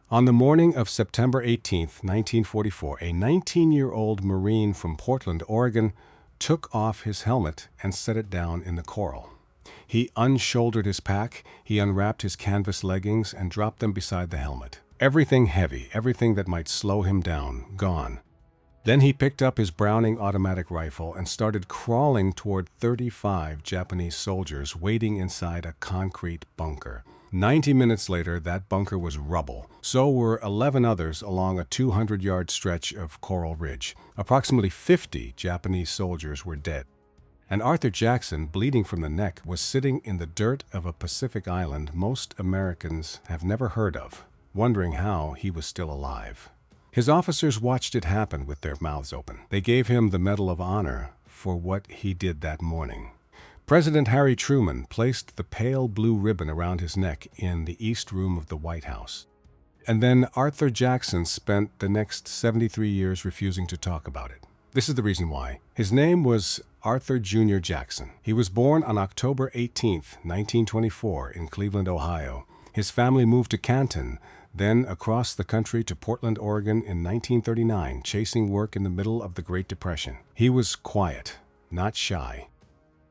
On the morning of September 18, 1944, a 19-year-old Marine from Portland, Oregon, took off his helmet and set it down in the coral. He unshouldered his pack, he unwrapped his canvas leggings and dropped them beside the helmet. Everything heavy, everything that might slow him down, gone. Then he picked up his Browning automatic rifle and started crawling toward 35 Japanese soldiers waiting inside a concrete bunker. 90 minutes later, that bunker was rubble. So were 11 others along a 200-yard stretch of coral ridge. Approximately 50 Japanese soldiers were dead. And Arthur Jackson, bleeding from the neck, was sitting in the dirt of a Pacific island most Americans have never heard of, wondering how he was still alive. His officers watched it happen with their mouths open. They gave him the Medal of Honor for what he did that morning. President Harry Truman placed the pale blue ribbon around his neck in the East Room of the White House. And then Arthur Jackson spent the next 73 years refusing to talk about it. This is the reason why. His name was Arthur Jr. Jackson. He was born on October 18, 1924, in Cleveland, Ohio. His family moved to Canton, then across the country to Portland, Oregon in 1939, chasing work in the middle of the Great Depression. He was quiet, not shy.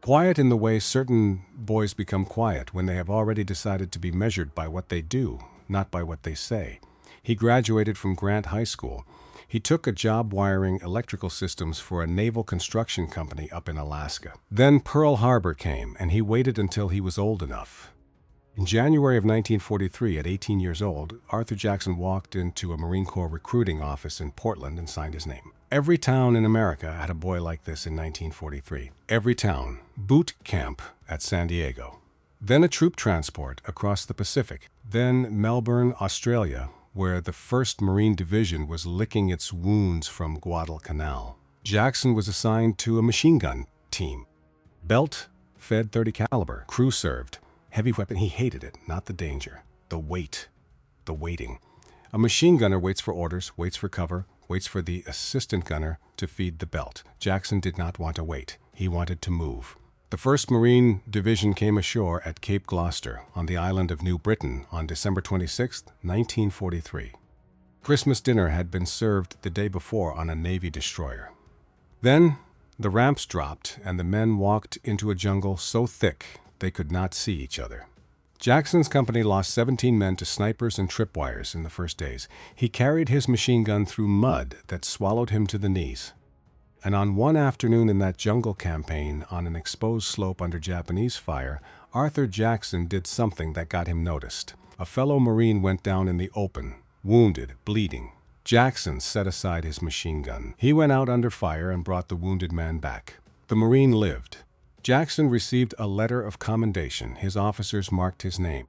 Quiet in the way certain boys become quiet when they have already decided to be measured by what they do, not by what they say. He graduated from Grant High School. He took a job wiring electrical systems for a naval construction company up in Alaska. Then Pearl Harbor came, and he waited until he was old enough. In January of 1943, at 18 years old, Arthur Jackson walked into a Marine Corps recruiting office in Portland and signed his name. Every town in America had a boy like this in 1943. Every town. Boot camp at San Diego. Then a troop transport across the Pacific. Then Melbourne, Australia, where the 1st Marine Division was licking its wounds from Guadalcanal. Jackson was assigned to a machine gun team. Belt fed .30 caliber. Crew served. Heavy weapon, he hated it, not the danger. The weight. The waiting. A machine gunner waits for orders, waits for cover, waits for the assistant gunner to feed the belt. Jackson did not want to wait. He wanted to move. The 1st Marine Division came ashore at Cape Gloucester on the island of New Britain on December 26, 1943. Christmas dinner had been served the day before on a Navy destroyer. Then the ramps dropped and the men walked into a jungle so thick they could not see each other. Jackson's company lost 17 men to snipers and tripwires in the first days. He carried his machine gun through mud that swallowed him to the knees. And on one afternoon in that jungle campaign, on an exposed slope under Japanese fire, Arthur Jackson did something that got him noticed. A fellow Marine went down in the open, wounded, bleeding. Jackson set aside his machine gun. He went out under fire and brought the wounded man back. The Marine lived. Jackson received a letter of commendation. His officers marked his name.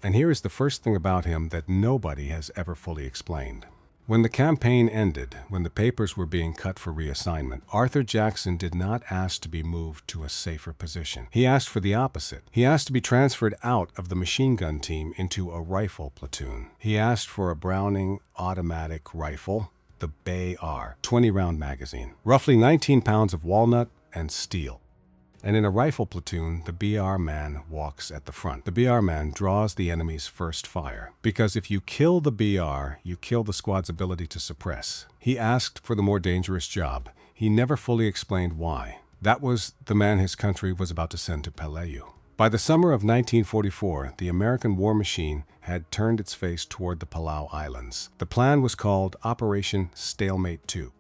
And here is the first thing about him that nobody has ever fully explained. When the campaign ended, when the papers were being cut for reassignment, Arthur Jackson did not ask to be moved to a safer position. He asked for the opposite. He asked to be transferred out of the machine gun team into a rifle platoon. He asked for a Browning automatic rifle, the Bay R, 20-round magazine, roughly 19 pounds of walnut and steel. And in a rifle platoon, the BR man walks at the front. The BR man draws the enemy's first fire. Because if you kill the BR, you kill the squad's ability to suppress. He asked for the more dangerous job. He never fully explained why. That was the man his country was about to send to Peleliu. By the summer of 1944, the American war machine had turned its face toward the Palau Islands. The plan was called Operation Stalemate 2.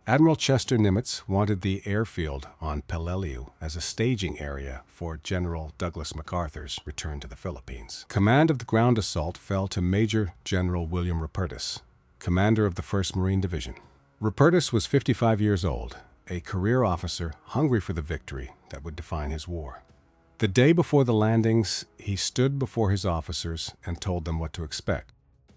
Admiral Chester Nimitz wanted the airfield on Peleliu as a staging area for General Douglas MacArthur's return to the Philippines. Command of the ground assault fell to Major General William Rupertus, commander of the 1st Marine Division. Rupertus was 55 years old, a career officer hungry for the victory that would define his war. The day before the landings, he stood before his officers and told them what to expect.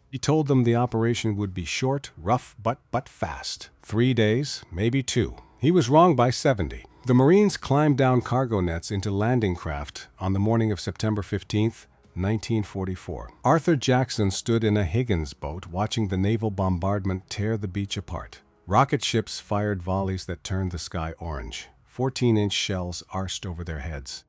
He told them the operation would be short, rough, but fast. 3 days, maybe 2. He was wrong by 70. The Marines climbed down cargo nets into landing craft on the morning of September 15th, 1944. Arthur Jackson stood in a Higgins boat watching the naval bombardment tear the beach apart. Rocket ships fired volleys that turned the sky orange. 14-inch shells arched over their heads.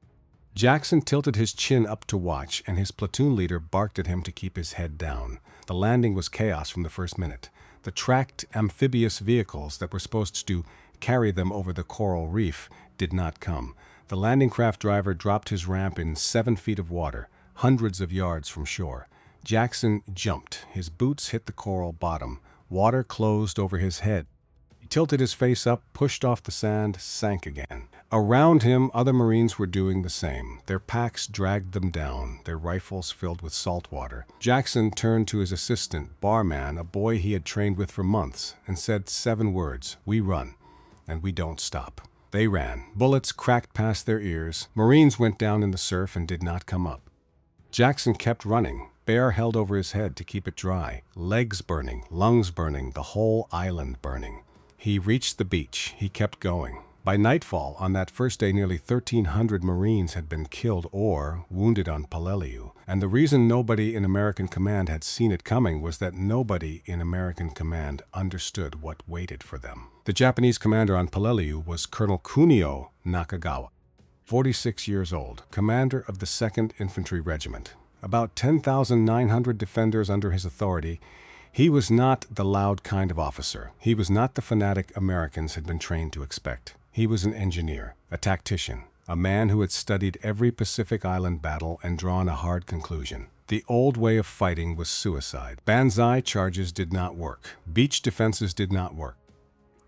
Jackson tilted his chin up to watch, and his platoon leader barked at him to keep his head down. The landing was chaos from the first minute. The tracked amphibious vehicles that were supposed to carry them over the coral reef did not come. The landing craft driver dropped his ramp in 7 feet of water, hundreds of yards from shore. Jackson jumped. His boots hit the coral bottom. Water closed over his head. He tilted his face up, pushed off the sand, sank again. Around him, other Marines were doing the same. Their packs dragged them down, their rifles filled with salt water. Jackson turned to his assistant, Barman, a boy he had trained with for months, and said 7 words: "We run, and we don't stop." They ran. Bullets cracked past their ears. Marines went down in the surf and did not come up. Jackson kept running. Bear held over his head to keep it dry. Legs burning, lungs burning, the whole island burning. He reached the beach. He kept going. By nightfall, on that first day, nearly 1,300 Marines had been killed or wounded on Peleliu. And the reason nobody in American command had seen it coming was that nobody in American command understood what waited for them. The Japanese commander on Peleliu was Colonel Kunio Nakagawa, 46 years old, commander of the 2nd Infantry Regiment. About 10,900 defenders under his authority. He was not the loud kind of officer. He was not the fanatic Americans had been trained to expect. He was an engineer, a tactician, a man who had studied every Pacific Island battle and drawn a hard conclusion. The old way of fighting was suicide. Banzai charges did not work. Beach defenses did not work.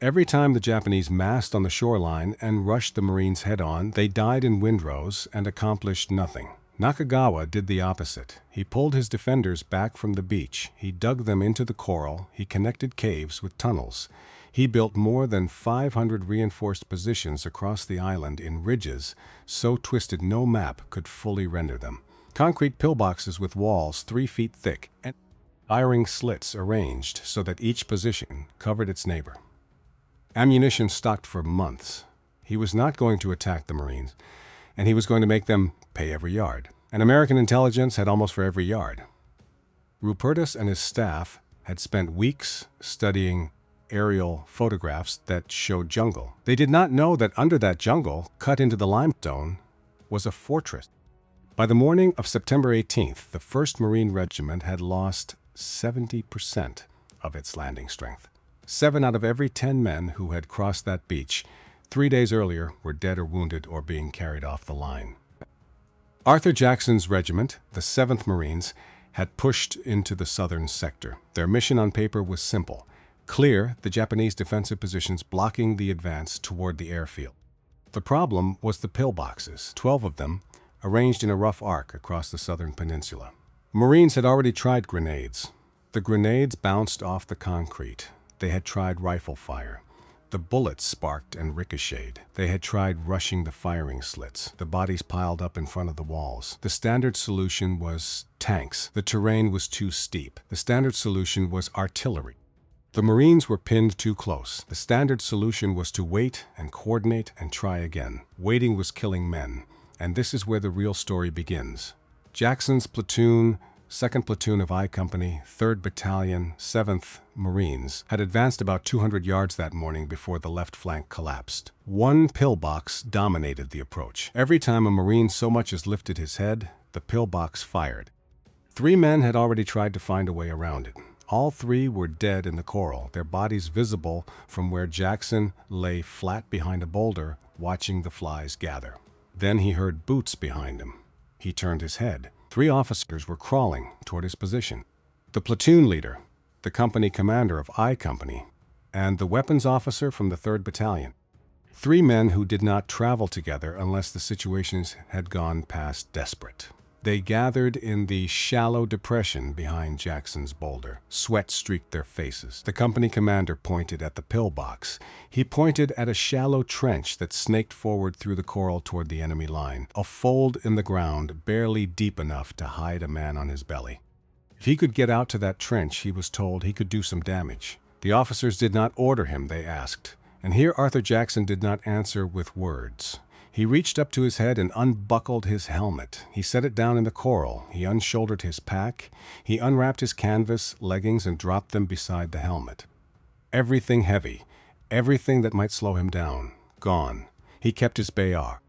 Every time the Japanese massed on the shoreline and rushed the Marines head-on, they died in windrows and accomplished nothing. Nakagawa did the opposite. He pulled his defenders back from the beach. He dug them into the coral. He connected caves with tunnels. He built more than 500 reinforced positions across the island in ridges so twisted no map could fully render them. Concrete pillboxes with walls 3 feet thick and firing slits arranged so that each position covered its neighbor. Ammunition stocked for months. He was not going to attack the Marines, and he was going to make them pay every yard. And American intelligence had almost for every yard. Rupertus and his staff had spent weeks studying aerial photographs that showed jungle. They did not know that under that jungle, cut into the limestone, was a fortress. By the morning of September 18th, the 1st Marine Regiment had lost 70% of its landing strength. 7 out of every 10 men who had crossed that beach 3 days earlier were dead or wounded or being carried off the line. Arthur Jackson's regiment, the 7th Marines, had pushed into the southern sector. Their mission on paper was simple: clear the Japanese defensive positions blocking the advance toward the airfield. The problem was the pillboxes, 12 of them, arranged in a rough arc across the southern peninsula. Marines had already tried grenades. The grenades bounced off the concrete. They had tried rifle fire. The bullets sparked and ricocheted. They had tried rushing the firing slits. The bodies piled up in front of the walls. The standard solution was tanks. The terrain was too steep. The standard solution was artillery. The Marines were pinned too close. The standard solution was to wait and coordinate and try again. Waiting was killing men. And this is where the real story begins. Jackson's platoon, 2nd Platoon of I Company, 3rd Battalion, 7th Marines, had advanced about 200 yards that morning before the left flank collapsed. One pillbox dominated the approach. Every time a Marine so much as lifted his head, the pillbox fired. 3 men had already tried to find a way around it. All 3 were dead in the coral, their bodies visible from where Jackson lay flat behind a boulder, watching the flies gather. Then he heard boots behind him. He turned his head. 3 officers were crawling toward his position. The platoon leader, the company commander of I Company, and the weapons officer from the 3rd Battalion. 3 men who did not travel together unless the situations had gone past desperate. They gathered in the shallow depression behind Jackson's boulder. Sweat streaked their faces. The company commander pointed at the pillbox. He pointed at a shallow trench that snaked forward through the coral toward the enemy line, a fold in the ground barely deep enough to hide a man on his belly. If he could get out to that trench, he was told he could do some damage. The officers did not order him, they asked. And here Arthur Jackson did not answer with words. He reached up to his head and unbuckled his helmet. He set it down in the coral. He unshouldered his pack. He unwrapped his canvas leggings and dropped them beside the helmet. Everything heavy, everything that might slow him down, gone. He kept his bayar.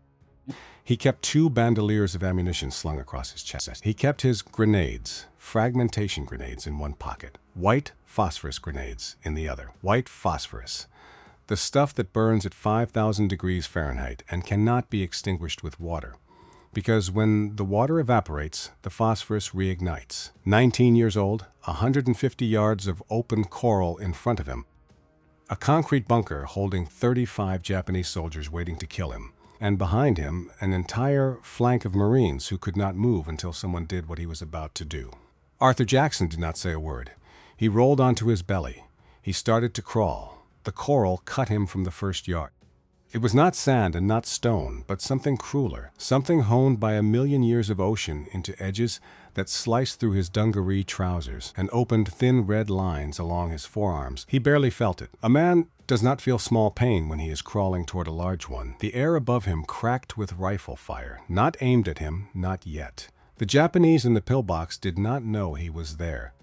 He kept 2 bandoliers of ammunition slung across his chest. He kept his grenades, fragmentation grenades, in one pocket, white phosphorus grenades in the other. White phosphorus, the stuff that burns at 5,000 degrees Fahrenheit and cannot be extinguished with water, because when the water evaporates, the phosphorus reignites. 19 years old, 150 yards of open coral in front of him, a concrete bunker holding 35 Japanese soldiers waiting to kill him, and behind him an entire flank of Marines who could not move until someone did what he was about to do. Arthur Jackson did not say a word. He rolled onto his belly. He started to crawl. The coral cut him from the first yard. It was not sand and not stone, but something crueler, something honed by a million years of ocean into edges that sliced through his dungaree trousers and opened thin red lines along his forearms. He barely felt it. A man does not feel small pain when he is crawling toward a large one. The air above him cracked with rifle fire, not aimed at him, not yet. The Japanese in the pillbox did not know he was there.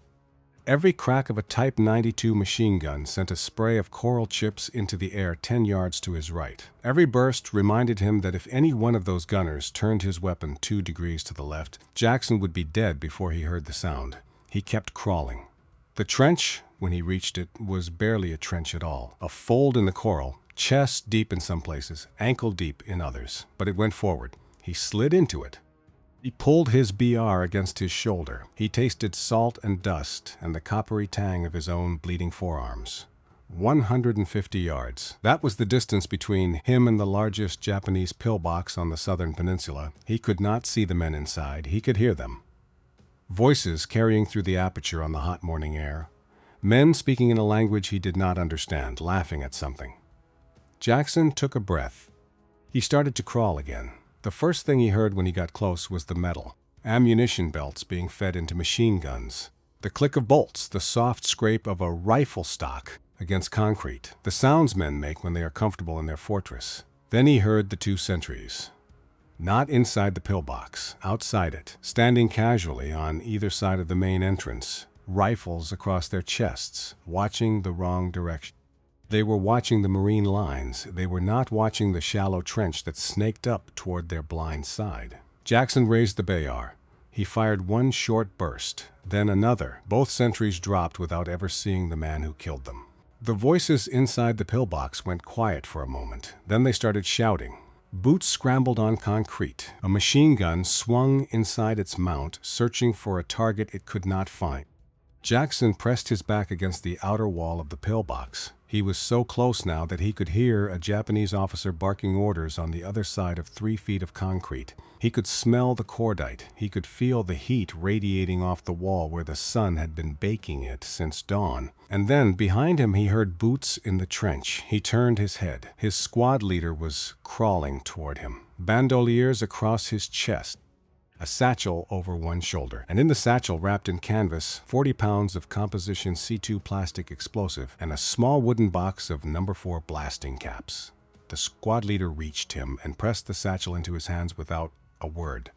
Every crack of a Type 92 machine gun sent a spray of coral chips into the air 10 yards to his right. Every burst reminded him that if any one of those gunners turned his weapon 2 degrees to the left, Jackson would be dead before he heard the sound. He kept crawling. The trench, when he reached it, was barely a trench at all. A fold in the coral, chest deep in some places, ankle deep in others. But it went forward. He slid into it. He pulled his BR against his shoulder. He tasted salt and dust and the coppery tang of his own bleeding forearms. 150 yards. That was the distance between him and the largest Japanese pillbox on the southern peninsula. He could not see the men inside. He could hear them. Voices carrying through the aperture on the hot morning air. Men speaking in a language he did not understand, laughing at something. Jackson took a breath. He started to crawl again. The first thing he heard when he got close was the metal, ammunition belts being fed into machine guns, the click of bolts, the soft scrape of a rifle stock against concrete, the sounds men make when they are comfortable in their fortress. Then he heard the 2 sentries. Not inside the pillbox, outside it, standing casually on either side of the main entrance, rifles across their chests, watching the wrong direction. They were watching the Marine lines. They were not watching the shallow trench that snaked up toward their blind side. Jackson raised the Bayar. He fired 1 short burst, then another. Both sentries dropped without ever seeing the man who killed them. The voices inside the pillbox went quiet for a moment. Then they started shouting. Boots scrambled on concrete. A machine gun swung inside its mount, searching for a target it could not find. Jackson pressed his back against the outer wall of the pillbox. He was so close now that he could hear a Japanese officer barking orders on the other side of 3 feet of concrete. He could smell the cordite. He could feel the heat radiating off the wall where the sun had been baking it since dawn. And then, behind him, he heard boots in the trench. He turned his head. His squad leader was crawling toward him, bandoliers across his chest, a satchel over one shoulder, and in the satchel, wrapped in canvas, 40 pounds of composition C2 plastic explosive and a small wooden box of No. 4 blasting caps. The squad leader reached him and pressed the satchel into his hands without a word.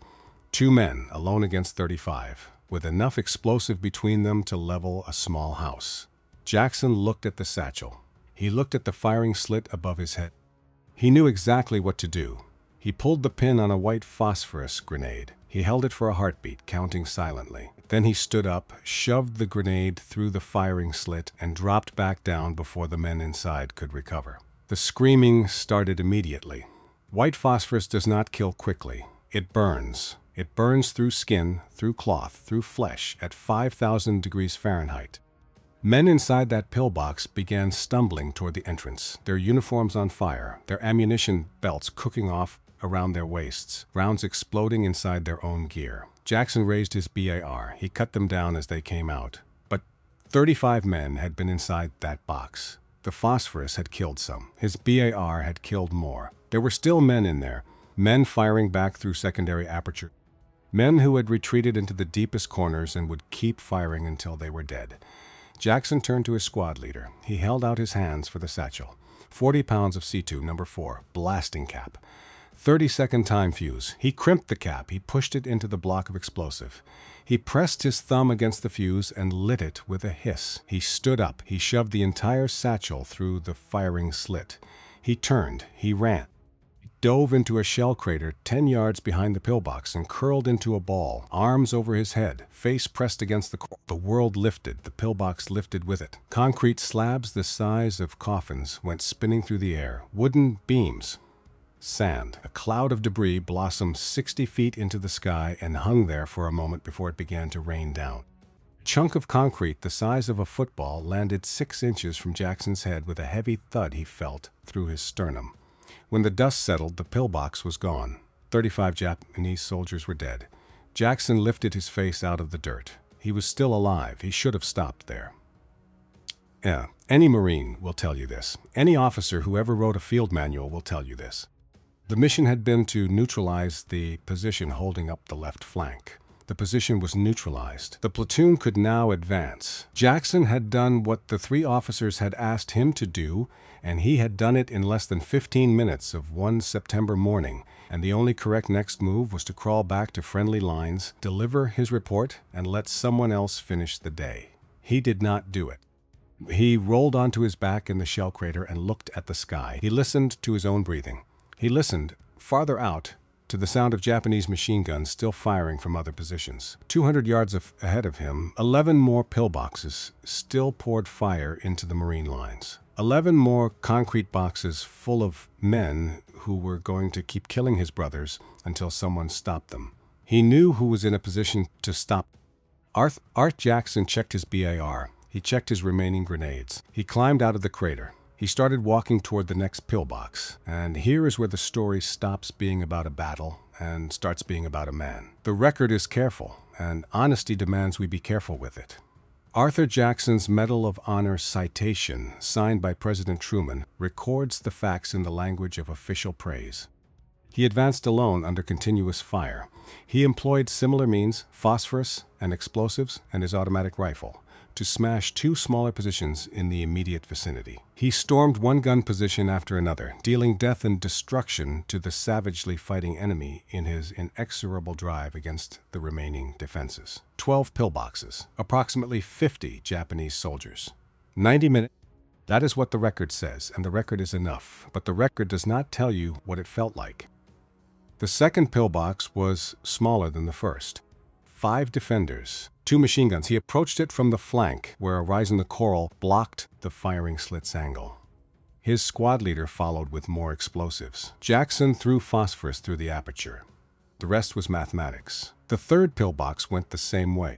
2 men, alone against 35, with enough explosive between them to level a small house. Jackson looked at the satchel. He looked at the firing slit above his head. He knew exactly what to do. He pulled the pin on a white phosphorus grenade. He held it for a heartbeat, counting silently. Then he stood up, shoved the grenade through the firing slit, and dropped back down before the men inside could recover. The screaming started immediately. White phosphorus does not kill quickly. It burns. It burns through skin, through cloth, through flesh, at 5,000 degrees Fahrenheit. Men inside that pillbox began stumbling toward the entrance, their uniforms on fire, their ammunition belts cooking off around their waists, rounds exploding inside their own gear. Jackson raised his BAR. He cut them down as they came out. But 35 men had been inside that box. The phosphorus had killed some. His BAR had killed more. There were still men in there, men firing back through secondary aperture, men who had retreated into the deepest corners and would keep firing until they were dead. Jackson turned to his squad leader. He held out his hands for the satchel. 40 pounds of C2, No. 4, blasting cap. 30-second time fuse. He crimped the cap. He pushed it into the block of explosive. He pressed his thumb against the fuse and lit it with a hiss. He stood up. He shoved the entire satchel through the firing slit. He turned. He ran. He dove into a shell crater 10 yards behind the pillbox and curled into a ball, arms over his head, face pressed against the core. The world lifted, the pillbox lifted with it. Concrete slabs the size of coffins went spinning through the air, wooden beams, sand. A cloud of debris blossomed 60 feet into the sky and hung there for a moment before it began to rain down. A chunk of concrete the size of a football landed 6 inches from Jackson's head with a heavy thud he felt through his sternum. When the dust settled, the pillbox was gone. 35 Japanese soldiers were dead. Jackson lifted his face out of the dirt. He was still alive. He should have stopped there. Any Marine will tell you this. Any officer who ever wrote a field manual will tell you this. The mission had been to neutralize the position holding up the left flank. The position was neutralized. The platoon could now advance. Jackson had done what the 3 officers had asked him to do, and he had done it in less than 15 minutes of one September morning, and the only correct next move was to crawl back to friendly lines, deliver his report, and let someone else finish the day. He did not do it. He rolled onto his back in the shell crater and looked at the sky. He listened to his own breathing. He listened, farther out, to the sound of Japanese machine guns still firing from other positions. 200 yards ahead of him, 11 more pillboxes still poured fire into the Marine lines. 11 more concrete boxes full of men who were going to keep killing his brothers until someone stopped them. He knew who was in a position to stop. Art Jackson checked his BAR. He checked his remaining grenades. He climbed out of the crater. He started walking toward the next pillbox, and here is where the story stops being about a battle and starts being about a man. The record is careful, and honesty demands we be careful with it. Arthur Jackson's Medal of Honor citation, signed by President Truman, records the facts in the language of official praise. He advanced alone under continuous fire. He employed similar means, phosphorus and explosives, and his automatic rifle, to smash 2 smaller positions in the immediate vicinity. He stormed one gun position after another, dealing death and destruction to the savagely fighting enemy in his inexorable drive against the remaining defenses. 12 pillboxes, approximately 50 Japanese soldiers. 90 minutes. That is what the record says, and the record is enough, but the record does not tell you what it felt like. The second pillbox was smaller than the first. 5 defenders, 2 machine guns. He approached it from the flank, where a rise in the coral blocked the firing slit's angle. His squad leader followed with more explosives. Jackson threw phosphorus through the aperture. The rest was mathematics. The third pillbox went the same way.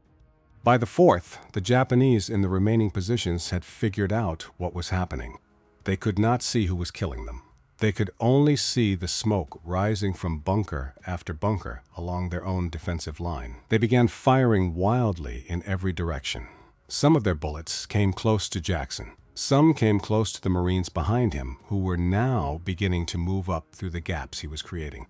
By the fourth, the Japanese in the remaining positions had figured out what was happening. They could not see who was killing them. They could only see the smoke rising from bunker after bunker along their own defensive line. They began firing wildly in every direction. Some of their bullets came close to Jackson. Some came close to the Marines behind him, who were now beginning to move up through the gaps he was creating.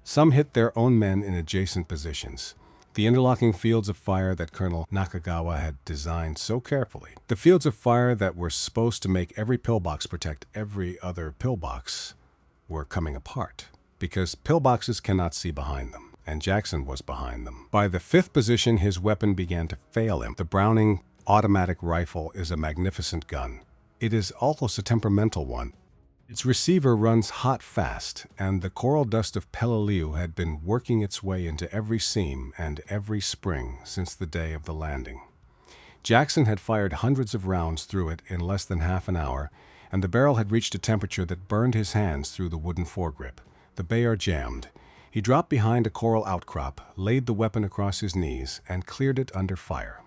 Some hit their own men in adjacent positions. The interlocking fields of fire that Colonel Nakagawa had designed so carefully, the fields of fire that were supposed to make every pillbox protect every other pillbox, were coming apart, because pillboxes cannot see behind them, and Jackson was behind them. By the 5th position, his weapon began to fail him. The Browning automatic rifle is a magnificent gun. It is almost a temperamental one. Its receiver runs hot fast, and the coral dust of Peleliu had been working its way into every seam and every spring since the day of the landing. Jackson had fired hundreds of rounds through it in less than half an hour, and the barrel had reached a temperature that burned his hands through the wooden foregrip. The Bayard jammed. He dropped behind a coral outcrop, laid the weapon across his knees, and cleared it under fire.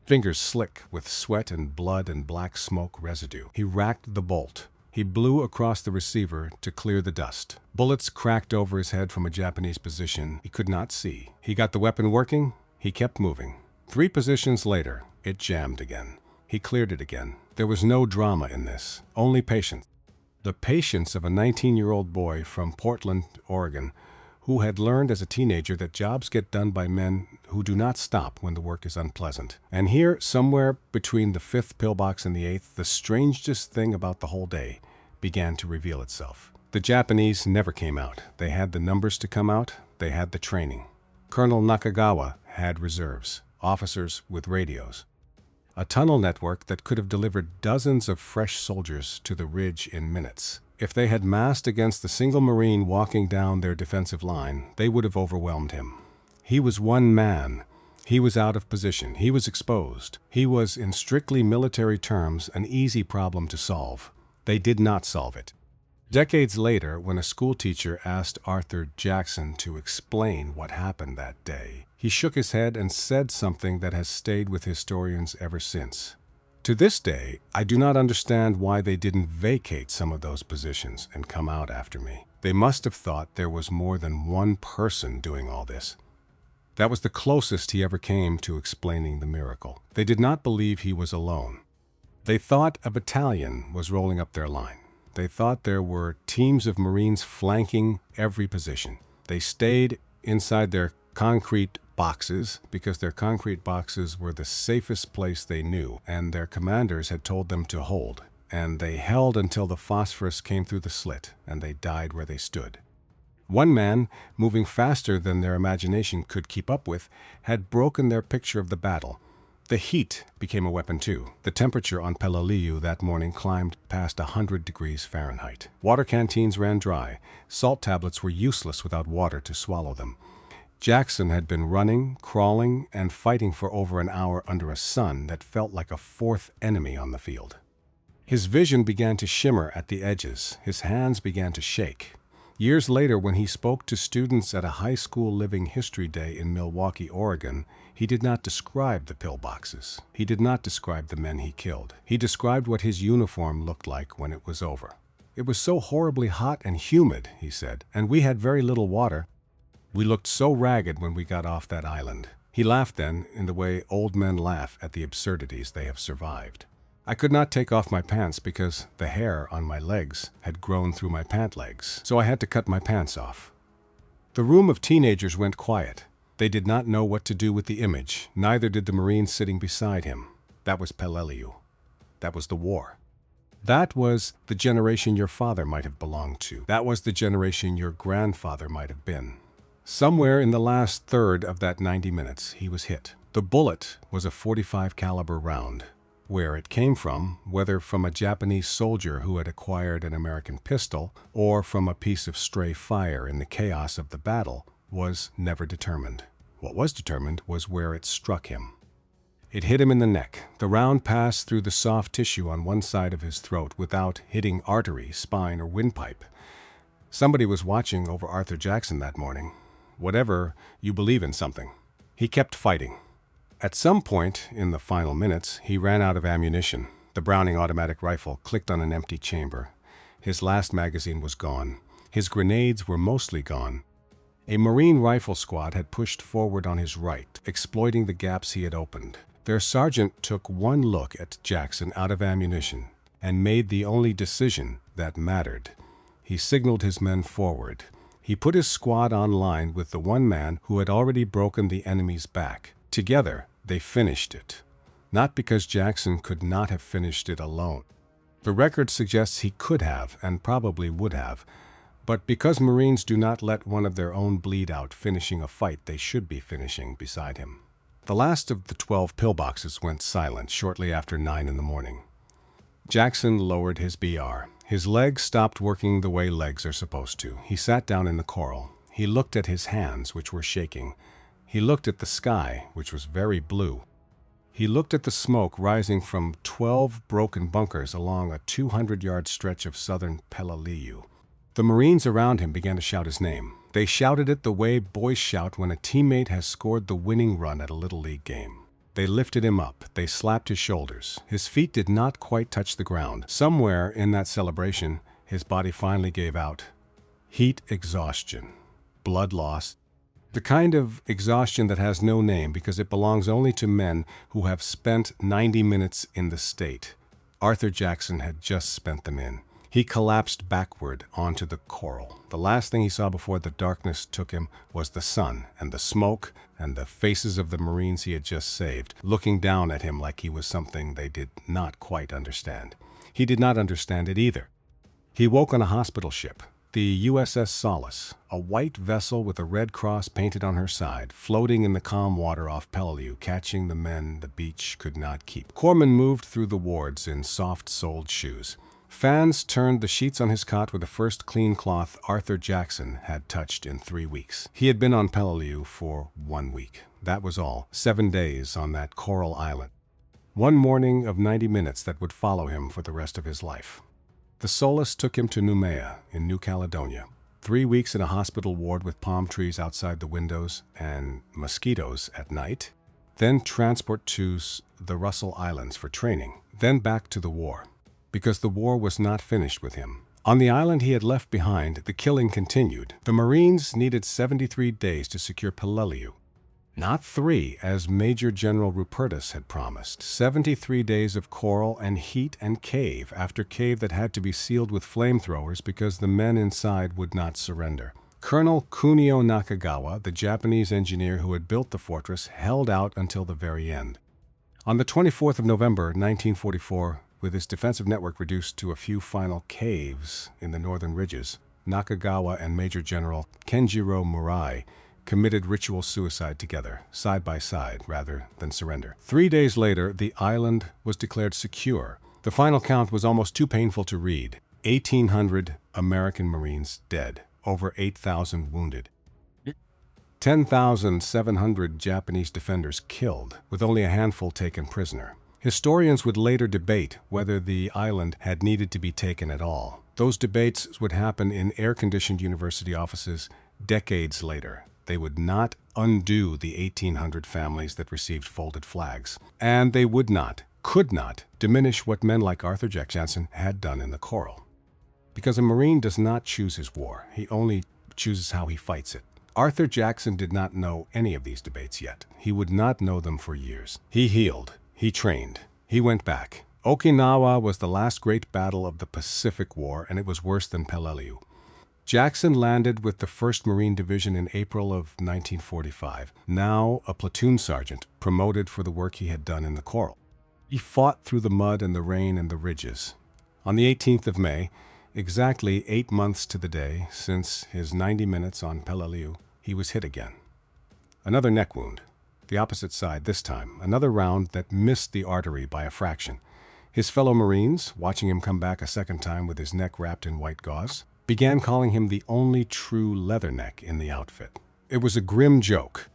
Fingers slick with sweat and blood and black smoke residue. He racked the bolt. He blew across the receiver to clear the dust. Bullets cracked over his head from a Japanese position he could not see. He got the weapon working. He kept moving. 3 positions later, it jammed again. He cleared it again. There was no drama in this, only patience. The patience of a 19-year-old boy from Portland, Oregon, who had learned as a teenager that jobs get done by men who do not stop when the work is unpleasant. And here, somewhere between the 5th pillbox and the 8th, the strangest thing about the whole day began to reveal itself. The Japanese never came out. They had the numbers to come out. They had the training. Colonel Nakagawa had reserves, officers with radios, a tunnel network that could have delivered dozens of fresh soldiers to the ridge in minutes. If they had massed against the single Marine walking down their defensive line, they would have overwhelmed him. He was one man. He was out of position. He was exposed. He was, in strictly military terms, an easy problem to solve. They did not solve it. Decades later, when a schoolteacher asked Arthur Jackson to explain what happened that day, he shook his head and said something that has stayed with historians ever since. To this day, I do not understand why they didn't vacate some of those positions and come out after me. They must have thought there was more than one person doing all this. That was the closest he ever came to explaining the miracle. They did not believe he was alone. They thought a battalion was rolling up their line. They thought there were teams of Marines flanking every position. They stayed inside their concrete boxes because their concrete boxes were the safest place they knew, and their commanders had told them to hold. And they held until the phosphorus came through the slit, and they died where they stood. One man, moving faster than their imagination could keep up with, had broken their picture of the battle. The heat became a weapon too. The temperature on Peleliu that morning climbed past 100 degrees Fahrenheit. Water canteens ran dry. Salt tablets were useless without water to swallow them. Jackson had been running, crawling, and fighting for over an hour under a sun that felt like a fourth enemy on the field. His vision began to shimmer at the edges. His hands began to shake. Years later, when he spoke to students at a high school living history day in Milwaukee, Oregon, he did not describe the pillboxes. He did not describe the men he killed. He described what his uniform looked like when it was over. It was so horribly hot and humid, he said, and we had very little water. We looked so ragged when we got off that island. He laughed then, in the way old men laugh at the absurdities they have survived. I could not take off my pants because the hair on my legs had grown through my pant legs, so I had to cut my pants off. The room of teenagers went quiet. They did not know what to do with the image, neither did the Marine sitting beside him. That was Peleliu. That was the war. That was the generation your father might have belonged to. That was the generation your grandfather might have been. Somewhere in the last third of that 90 minutes, he was hit. The bullet was a .45 caliber round. Where it came from, whether from a Japanese soldier who had acquired an American pistol or from a piece of stray fire in the chaos of the battle, was never determined. What was determined was where it struck him. It hit him in the neck. The round passed through the soft tissue on one side of his throat without hitting artery, spine, or windpipe. Somebody was watching over Arthur Jackson that morning. Whatever, you believe in something. He kept fighting. At some point in the final minutes, he ran out of ammunition. The Browning automatic rifle clicked on an empty chamber. His last magazine was gone. His grenades were mostly gone. A Marine rifle squad had pushed forward on his right, exploiting the gaps he had opened. Their sergeant took one look at Jackson out of ammunition and made the only decision that mattered. He signaled his men forward. He put his squad on line with the one man who had already broken the enemy's back. Together, they finished it. Not because Jackson could not have finished it alone. The record suggests he could have, and probably would have, but because Marines do not let one of their own bleed out finishing a fight they should be finishing beside him. The last of the 12 pillboxes went silent shortly after 9 in the morning. Jackson lowered his BR. His legs stopped working the way legs are supposed to. He sat down in the coral. He looked at his hands, which were shaking. He looked at the sky, which was very blue. He looked at the smoke rising from 12 broken bunkers along a 200-yard stretch of southern Peleliu. The Marines around him began to shout his name. They shouted it the way boys shout when a teammate has scored the winning run at a Little League game. They lifted him up. They slapped his shoulders. His feet did not quite touch the ground. Somewhere in that celebration, his body finally gave out. Heat exhaustion. Blood loss. The kind of exhaustion that has no name because it belongs only to men who have spent 90 minutes in the state. Arthur Jackson had just spent them in. He collapsed backward onto the coral. The last thing he saw before the darkness took him was the sun and the smoke and the faces of the Marines he had just saved, looking down at him like he was something they did not quite understand. He did not understand it either. He woke on a hospital ship. The USS Solace, a white vessel with a red cross painted on her side, floating in the calm water off Peleliu, catching the men the beach could not keep. Corpsmen moved through the wards in soft-soled shoes. Fans turned the sheets on his cot with the first clean cloth Arthur Jackson had touched in 3 weeks. He had been on Peleliu for 1 week. That was all. 7 days on that coral island. One morning of 90 minutes that would follow him for the rest of his life. The Solace took him to Noumea in New Caledonia. 3 weeks in a hospital ward with palm trees outside the windows and mosquitoes at night. Then transport to the Russell Islands for training. Then back to the war. Because the war was not finished with him. On the island he had left behind, the killing continued. The Marines needed 73 days to secure Peleliu. Not 3, as Major General Rupertus had promised. 73 days of coral and heat and cave after cave that had to be sealed with flamethrowers because the men inside would not surrender. Colonel Kunio Nakagawa, the Japanese engineer who had built the fortress, held out until the very end. On the 24th of November, 1944, with his defensive network reduced to a few final caves in the northern ridges, Nakagawa and Major General Kenjiro Murai committed ritual suicide together, side by side, rather than surrender. 3 days later, the island was declared secure. The final count was almost too painful to read. 1,800 American Marines dead, over 8,000 wounded. 10,700 Japanese defenders killed, with only a handful taken prisoner. Historians would later debate whether the island had needed to be taken at all. Those debates would happen in air-conditioned university offices decades later. They would not undo the 1,800 families that received folded flags. And they would not, could not, diminish what men like Arthur Jackson had done in the Coral. Because a Marine does not choose his war. He only chooses how he fights it. Arthur Jackson did not know any of these debates yet. He would not know them for years. He healed. He trained. He went back. Okinawa was the last great battle of the Pacific War, and it was worse than Peleliu. Jackson landed with the 1st Marine Division in April of 1945, now a platoon sergeant, promoted for the work he had done in the Coral. He fought through the mud and the rain and the ridges. On the 18th of May, exactly 8 months to the day since his 90 minutes on Peleliu, he was hit again. Another neck wound, the opposite side this time, another round that missed the artery by a fraction. His fellow Marines, watching him come back a second time with his neck wrapped in white gauze, began calling him the only true leatherneck in the outfit. It was a grim joke.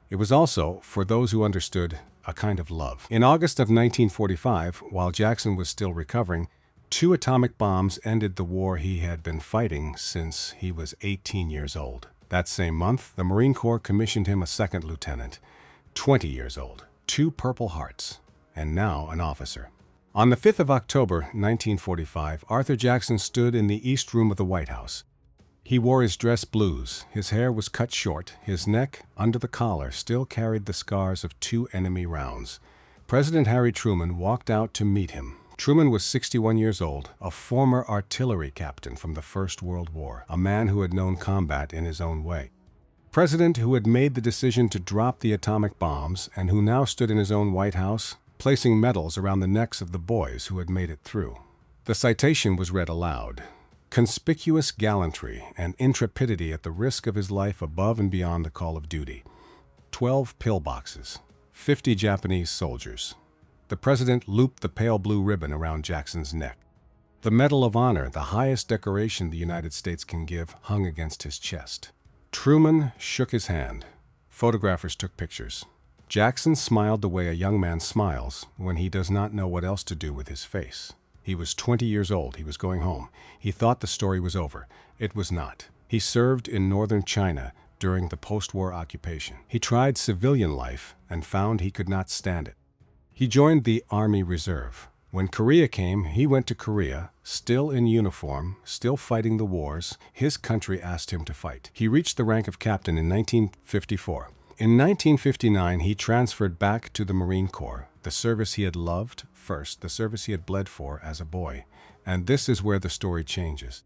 It was also, for those who understood, a kind of love. In August of 1945, while Jackson was still recovering, 2 atomic bombs ended the war he had been fighting since he was 18 years old. That same month, the Marine Corps commissioned him a 2nd lieutenant, 20 years old, 2 Purple Hearts, and now an officer. On the 5th of October, 1945, Arthur Jackson stood in the East Room of the White House. He wore his dress blues, his hair was cut short, his neck, under the collar, still carried the scars of 2 enemy rounds. President Harry Truman walked out to meet him. Truman was 61 years old, a former artillery captain from the First World War, a man who had known combat in his own way. President who had made the decision to drop the atomic bombs and who now stood in his own White House, placing medals around the necks of the boys who had made it through. The citation was read aloud. Conspicuous gallantry and intrepidity at the risk of his life above and beyond the call of duty. 12 pillboxes, 50 Japanese soldiers. The president looped the pale blue ribbon around Jackson's neck. The Medal of Honor, the highest decoration the United States can give, hung against his chest. Truman shook his hand. Photographers took pictures. Jackson smiled the way a young man smiles when he does not know what else to do with his face. He was 20 years old. He was going home. He thought the story was over. It was not. He served in northern China during the post-war occupation. He tried civilian life and found he could not stand it. He joined the Army Reserve. When Korea came, he went to Korea, still in uniform, still fighting the wars his country asked him to fight. He reached the rank of captain in 1954. In 1959, he transferred back to the Marine Corps, the service he had loved first, the service he had bled for as a boy. And this is where the story changes.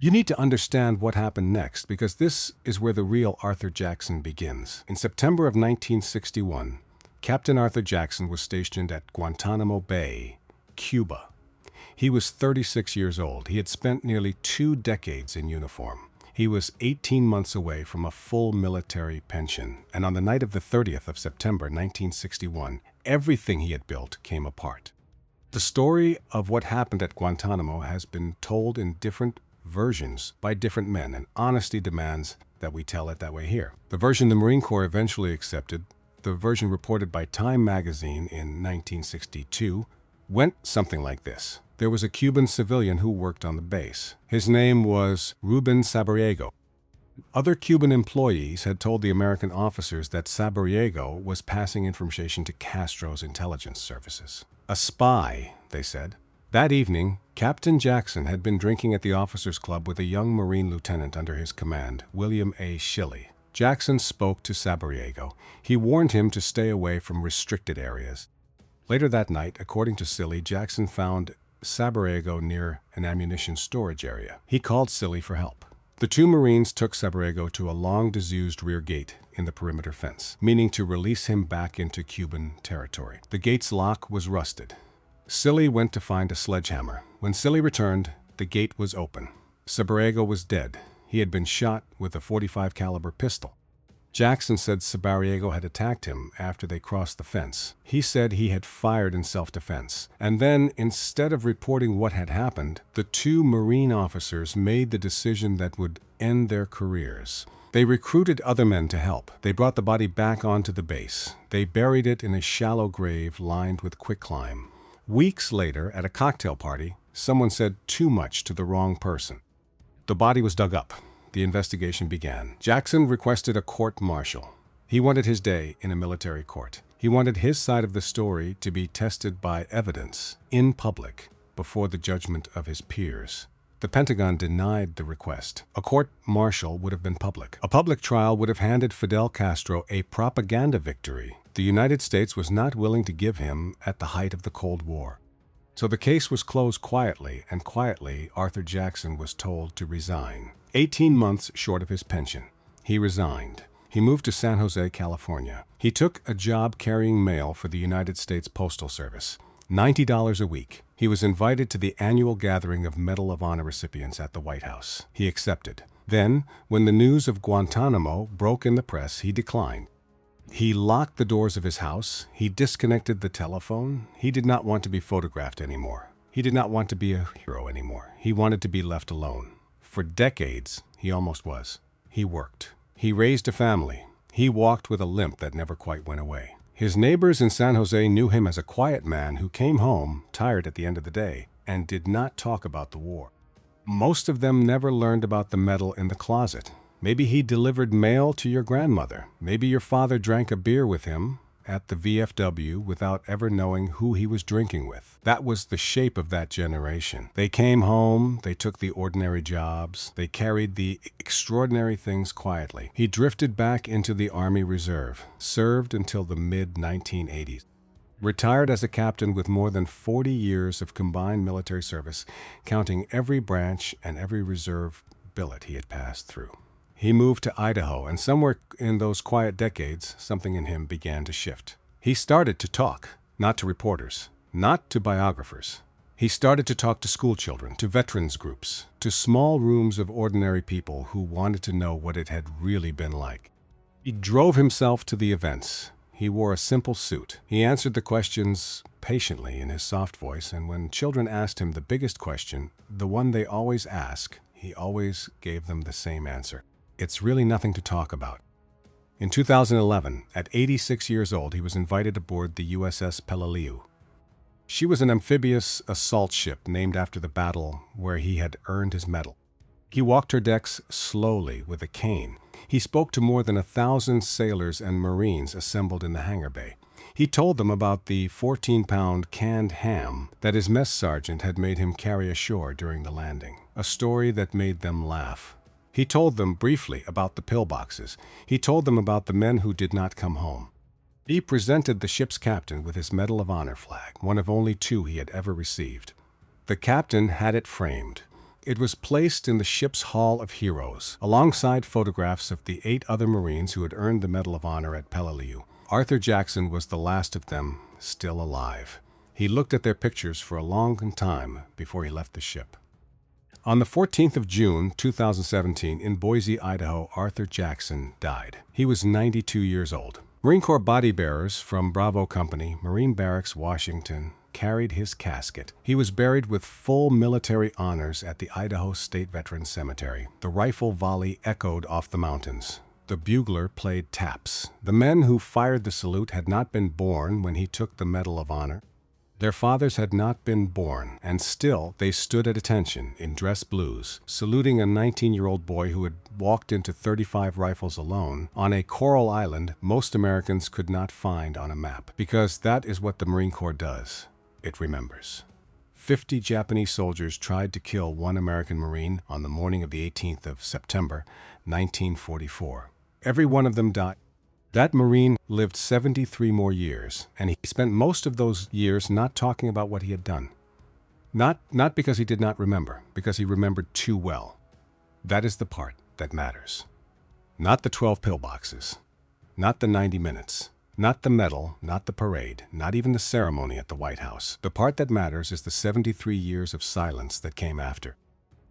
You need to understand what happened next, because this is where the real Arthur Jackson begins. In September of 1961, Captain Arthur Jackson was stationed at Guantanamo Bay, Cuba. He was 36 years old. He had spent nearly 2 decades in uniform. He was 18 months away from a full military pension, and on the night of the 30th of September 1961, everything he had built came apart. The story of what happened at Guantanamo has been told in different versions by different men, and honesty demands that we tell it that way here. The version the Marine Corps eventually accepted, the version reported by Time magazine in 1962, went something like this. There was a Cuban civilian who worked on the base. His name was Ruben Sabariego. Other Cuban employees had told the American officers that Sabariego was passing information to Castro's intelligence services. A spy, they said. That evening, Captain Jackson had been drinking at the officers' club with a young Marine lieutenant under his command, William A. Shilley. Jackson spoke to Sabariego. He warned him to stay away from restricted areas. Later that night, according to Shilley, Jackson found Sabariego near an ammunition storage area. He called Shilley for help. The two Marines took Sabariego to a long disused rear gate in the perimeter fence, meaning to release him back into Cuban territory. The gate's lock was rusted. Shilley went to find a sledgehammer. When Shilley returned, the gate was open. Sabariego was dead. He had been shot with a .45 caliber pistol. Jackson said Sabariego had attacked him after they crossed the fence. He said he had fired in self-defense. And then, instead of reporting what had happened, the two Marine officers made the decision that would end their careers. They recruited other men to help. They brought the body back onto the base. They buried it in a shallow grave lined with quicklime. Weeks later, at a cocktail party, someone said too much to the wrong person. The body was dug up. The investigation began. Jackson requested a court-martial. He wanted his day in a military court. He wanted his side of the story to be tested by evidence, in public, before the judgment of his peers. The Pentagon denied the request. A court-martial would have been public. A public trial would have handed Fidel Castro a propaganda victory the United States was not willing to give him at the height of the Cold War. So the case was closed quietly, and quietly Arthur Jackson was told to resign. 18 months short of his pension, he resigned. He moved to San Jose, California. He took a job carrying mail for the United States Postal Service, $90 a week. He was invited to the annual gathering of Medal of Honor recipients at the White House. He accepted. Then, when the news of Guantanamo broke in the press, he declined. He locked the doors of his house. He disconnected the telephone. He did not want to be photographed anymore. He did not want to be a hero anymore. He wanted to be left alone. For decades, he almost was. He worked. He raised a family. He walked with a limp that never quite went away. His neighbors in San Jose knew him as a quiet man who came home, tired at the end of the day, and did not talk about the war. Most of them never learned about the medal in the closet. Maybe he delivered mail to your grandmother. Maybe your father drank a beer with him at the VFW without ever knowing who he was drinking with. That was the shape of that generation. They came home, they took the ordinary jobs, they carried the extraordinary things quietly. He drifted back into the Army Reserve, served until the mid-1980s. Retired as a captain with more than 40 years of combined military service, counting every branch and every reserve billet he had passed through. He moved to Idaho, and somewhere in those quiet decades, something in him began to shift. He started to talk, not to reporters, not to biographers. He started to talk to school children, to veterans groups, to small rooms of ordinary people who wanted to know what it had really been like. He drove himself to the events. He wore a simple suit. He answered the questions patiently in his soft voice, and when children asked him the biggest question, the one they always ask, he always gave them the same answer. It's really nothing to talk about. In 2011, at 86 years old, he was invited aboard the USS Peleliu. She was an amphibious assault ship named after the battle where he had earned his medal. He walked her decks slowly with a cane. He spoke to more than 1,000 sailors and Marines assembled in the hangar bay. He told them about the 14-pound canned ham that his mess sergeant had made him carry ashore during the landing, a story that made them laugh. He told them briefly about the pillboxes. He told them about the men who did not come home. He presented the ship's captain with his Medal of Honor flag, one of only 2 he had ever received. The captain had it framed. It was placed in the ship's Hall of Heroes, alongside photographs of the 8 other Marines who had earned the Medal of Honor at Peleliu. Arthur Jackson was the last of them still alive. He looked at their pictures for a long time before he left the ship. On the 14th of June, 2017, in Boise, Idaho, Arthur Jackson died. He was 92 years old. Marine Corps body bearers from Bravo Company, Marine Barracks, Washington, carried his casket. He was buried with full military honors at the Idaho State Veterans Cemetery. The rifle volley echoed off the mountains. The bugler played taps. The men who fired the salute had not been born when he took the Medal of Honor. Their fathers had not been born, and still they stood at attention in dress blues, saluting a 19-year-old boy who had walked into 35 rifles alone on a coral island most Americans could not find on a map, because that is what the Marine Corps does. It remembers. 50 Japanese soldiers tried to kill one American Marine on the morning of the 18th of September, 1944. Every one of them died. That Marine lived 73 more years, and he spent most of those years not talking about what he had done. Not because he did not remember, because he remembered too well. That is the part that matters. Not the 12 pillboxes, not the 90 minutes, not the medal, not the parade, not even the ceremony at the White House. The part that matters is the 73 years of silence that came after.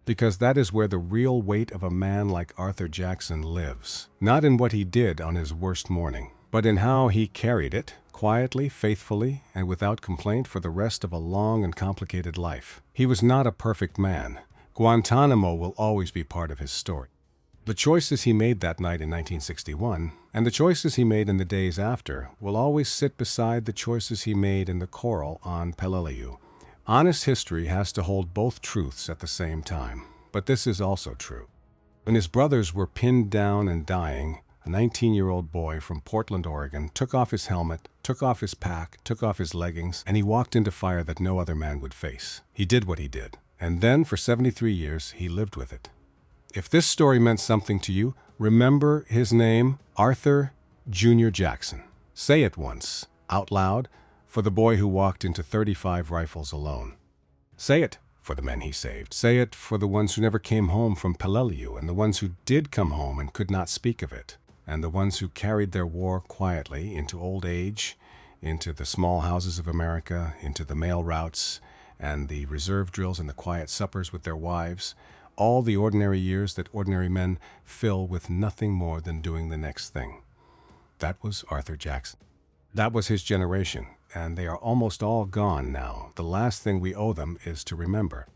Because that is where the real weight of a man like Arthur Jackson lives. Not in what he did on his worst morning, but in how he carried it, quietly, faithfully, and without complaint for the rest of a long and complicated life. He was not a perfect man. Guantanamo will always be part of his story. The choices he made that night in 1961, and the choices he made in the days after, will always sit beside the choices he made in the coral on Peleliu. Honest history has to hold both truths at the same time, but this is also true. When his brothers were pinned down and dying, a 19-year-old boy from Portland, Oregon, took off his helmet, took off his pack, took off his leggings, and he walked into fire that no other man would face. He did what he did, and then for 73 years he lived with it. If this story meant something to you, remember his name, Arthur Jr. Jackson. Say it once, out loud, for the boy who walked into 35 rifles alone. Say it for the men he saved. Say it for the ones who never came home from Peleliu, and the ones who did come home and could not speak of it, and the ones who carried their war quietly into old age, into the small houses of America, into the mail routes, and the reserve drills and the quiet suppers with their wives, all the ordinary years that ordinary men fill with nothing more than doing the next thing. That was Arthur Jackson. That was his generation, and they are almost all gone now. The last thing we owe them is to remember.